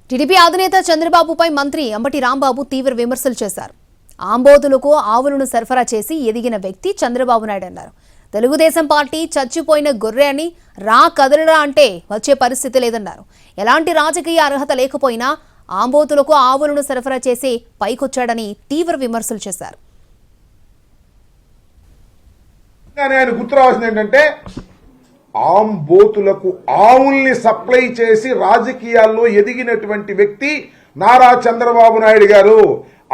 TDP అధినేత చంద్రబాబుపై మంత్రి అంబటి రాంబాబు తీవ్ర విమర్శలు చేశారు. ఆంబోతులకు ఆవులను సరఫరా చేసి ఎదిగిన వ్యక్తి చంద్రబాబు నాయుడు అన్నారు. తెలుగుదేశం పార్టీ చచ్చిపోయిన గొర్రె అని రా కదలరా అంటే వచ్చే పరిస్థితి లేదన్నారు. ఎలాంటి రాజకీయ అర్హత లేకపోయినా ఆంబోతులకు ఆవులను సరఫరా చేసి పైకొచ్చాడని తీవ్ర విమర్శలు చేశారు. ఆయన గుర్తు రావాల్సింది ఏంటంటే ఆంబోతులకు ఆవుల్ని సప్లై చేసి రాజకీయాల్లో ఎదిగినటువంటి వ్యక్తి నారా చంద్రబాబు నాయుడు గారు.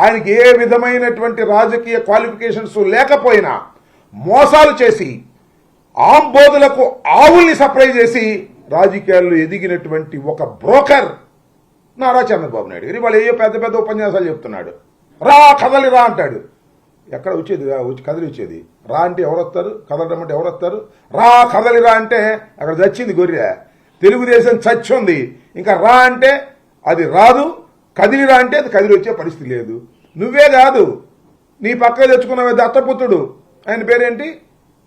ఆయనకి ఏ విధమైనటువంటి రాజకీయ క్వాలిఫికేషన్స్ లేకపోయినా మోసాలు చేసి ఆంబోతులకు ఆవుల్ని సప్లై చేసి రాజకీయాల్లో ఎదిగినటువంటి ఒక బ్రోకర్ నారా చంద్రబాబు నాయుడు గారు. వాళ్ళు ఏయో పెద్ద పెద్ద ఉపన్యాసాలు చెప్తున్నాడు. రా కదలి రా అంటాడు. ఎక్కడ వచ్చేది కదిలి వచ్చేది? రా అంటే ఎవరు వస్తారు? కదలడం అంటే ఎవరు వస్తారు? రా కదలిరా అంటే అక్కడ చచ్చింది గొర్రె. తెలుగుదేశం చచ్చింది. ఇంకా రా అంటే అది రాదు, కదిలిరా అంటే అది కదిలి వచ్చే పరిస్థితి లేదు. నువ్వే కాదు, నీ పక్క తెచ్చుకున్న దత్తపుత్రుడు, ఆయన పేరేంటి,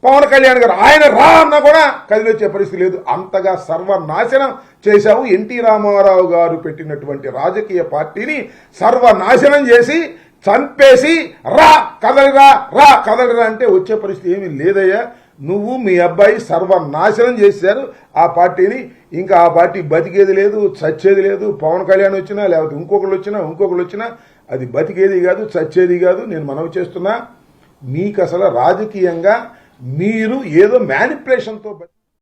పవన్ కళ్యాణ్ గారు, ఆయన రా అన్నా కూడా కదిలి వచ్చే పరిస్థితి లేదు. అంతగా సర్వనాశనం చేశావు. ఎన్టీ రామారావు గారు పెట్టినటువంటి రాజకీయ పార్టీని సర్వనాశనం చేసి చంపేసి రా కదలిరా రా కదలిరా అంటే వచ్చే పరిస్థితి ఏమీ లేదయ్యా. నువ్వు మీ అబ్బాయి సర్వనాశనం చేశారు ఆ పార్టీని. ఇంకా ఆ పార్టీ బతికేది లేదు, చచ్చేది లేదు. పవన్ కళ్యాణ్ వచ్చినా లేకపోతే ఇంకొకళ్ళు వచ్చినా అది బతికేది కాదు, చచ్చేది కాదు. నేను మనవి చేస్తున్నా, మీకు అసలు రాజకీయంగా మీరు ఏదో మ్యానిపులేషన్తో